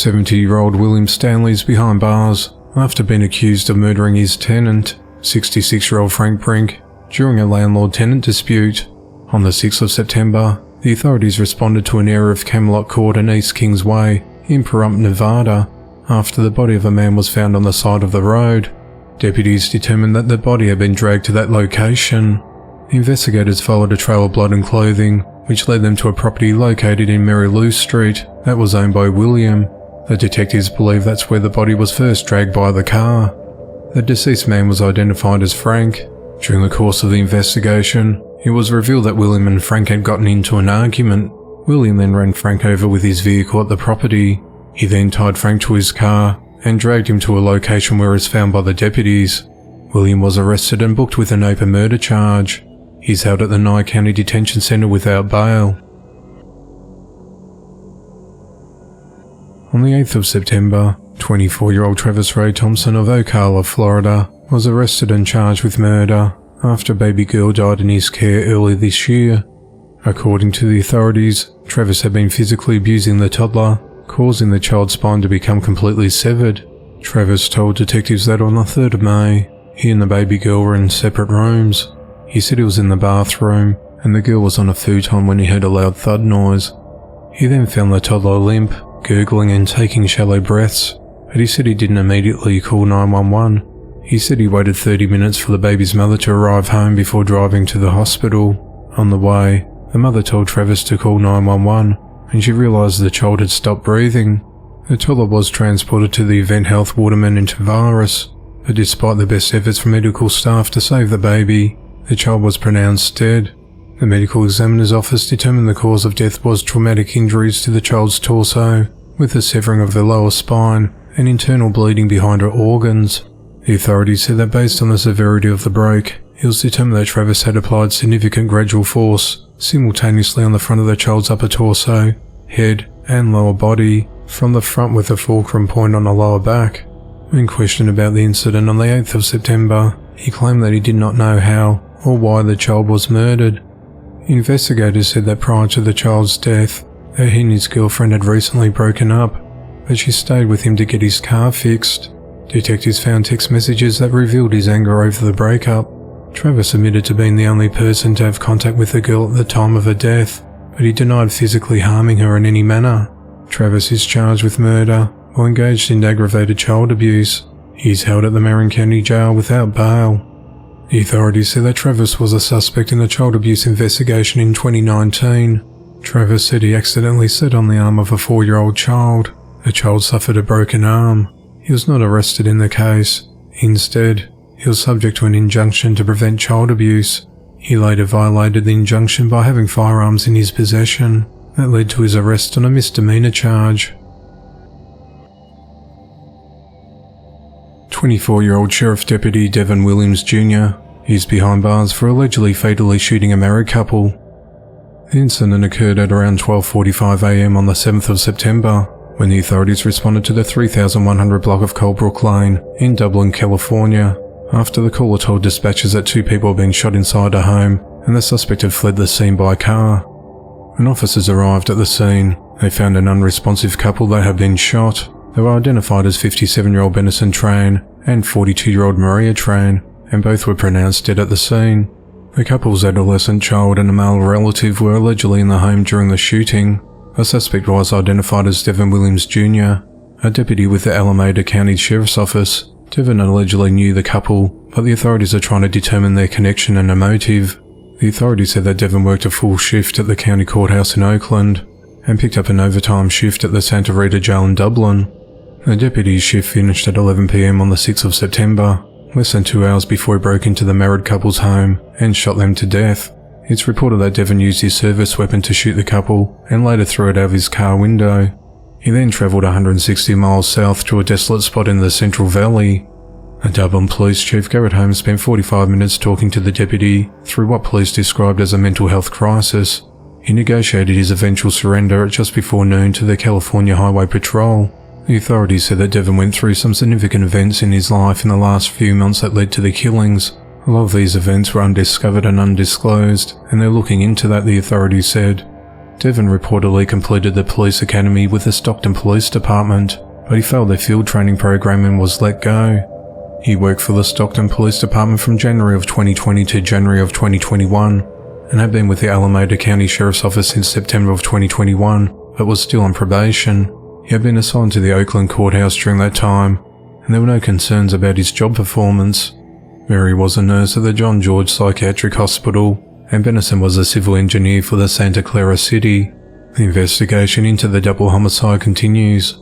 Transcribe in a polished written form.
70-year-old William Stanley is behind bars after being accused of murdering his tenant, 66-year-old Frank Brink, during a landlord-tenant dispute. On the 6th of September, the authorities responded to an area of Camelot Court and East Kingsway in Pahrump, Nevada, after the body of a man was found on the side of the road. Deputies determined that the body had been dragged to that location. Investigators followed a trail of blood and clothing, which led them to a property located in Mary Lou Street that was owned by William. The detectives believe that's where the body was first dragged by the car. The deceased man was identified as Frank. During the course of the investigation, it was revealed that William and Frank had gotten into an argument. William then ran Frank over with his vehicle at the property. He then tied Frank to his car and dragged him to a location where he was found by the deputies. William was arrested and booked with an open murder charge. He's held at the Nye County Detention Center without bail. On the 8th of September, 24-year-old Travis Ray Thompson of Ocala, Florida, was arrested and charged with murder after a baby girl died in his care early this year. According to the authorities, Travis had been physically abusing the toddler, causing the child's spine to become completely severed. Travis told detectives that on the 3rd of May, he and the baby girl were in separate rooms. He said he was in the bathroom, and the girl was on a futon when he heard a loud thud noise. He then found the toddler limp, gurgling and taking shallow breaths, but he said he didn't immediately call 911. He said he waited 30 minutes for the baby's mother to arrive home before driving to the hospital. On the way, the mother told Travis to call 911, and she realised the child had stopped breathing. The toddler was transported to the Event Health Waterman in Tavares, but despite the best efforts from medical staff to save the baby, the child was pronounced dead. The medical examiner's office determined the cause of death was traumatic injuries to the child's torso, with a severing of the lower spine and internal bleeding behind her organs. The authorities said that based on the severity of the break, it was determined that Travis had applied significant gradual force simultaneously on the front of the child's upper torso, head and lower body, from the front with a fulcrum point on the lower back. When questioned about the incident on the 8th of September, he claimed that he did not know how or why the child was murdered. Investigators said that prior to the child's death, that he and his girlfriend had recently broken up, but she stayed with him to get his car fixed. Detectives found text messages that revealed his anger over the breakup. Travis admitted to being the only person to have contact with the girl at the time of her death, but he denied physically harming her in any manner. Travis is charged with murder or engaged in aggravated child abuse. He is held at the Marin County Jail without bail. The authorities said that Travis was a suspect in a child abuse investigation in 2019. Travis said he accidentally sat on the arm of a 4-year-old child. The child suffered a broken arm. He was not arrested in the case. Instead, he was subject to an injunction to prevent child abuse. He later violated the injunction by having firearms in his possession. That led to his arrest on a misdemeanor charge. 24-year-old Sheriff Deputy Devin Williams Jr. is behind bars for allegedly fatally shooting a married couple. The incident occurred at around 12:45 a.m. on the 7th of September, when the authorities responded to the 3100 block of Colebrook Lane in Dublin, California, after the caller told dispatchers that 2 people had been shot inside a home and the suspect had fled the scene by car. When officers arrived at the scene, they found an unresponsive couple that had been shot. They were identified as 57-year-old Benison Train and 42-year-old Maria Train, and both were pronounced dead at the scene. The couple's adolescent child and a male relative were allegedly in the home during the shooting. The suspect was identified as Devin Williams Jr., a deputy with the Alameda County Sheriff's Office. Devin allegedly knew the couple, but the authorities are trying to determine their connection and a motive. The authorities said that Devin worked a full shift at the county courthouse in Oakland and picked up an overtime shift at the Santa Rita Jail in Dublin. The deputy's shift finished at 11 p.m. on the 6th of September, less than 2 hours before he broke into the married couple's home and shot them to death. It's reported that Devin used his service weapon to shoot the couple and later threw it out of his car window. He then travelled 160 miles south to a desolate spot in the Central Valley. A Dublin Police Chief, Garrett Holmes, spent 45 minutes talking to the deputy through what police described as a mental health crisis. He negotiated his eventual surrender at just before noon to the California Highway Patrol. The authorities said that Devin went through some significant events in his life in the last few months that led to the killings. A lot of these events were undiscovered and undisclosed, and they're looking into that, the authorities said. Devon reportedly completed the police academy with the Stockton Police Department, but he failed their field training program and was let go. He worked for the Stockton Police Department from January of 2020 to January of 2021, and had been with the Alameda County Sheriff's Office since September of 2021, but was still on probation. He had been assigned to the Oakland courthouse during that time, and there were no concerns about his job performance. Mary was a nurse at the John George Psychiatric Hospital, and Benison was a civil engineer for the Santa Clara City. The investigation into the double homicide continues.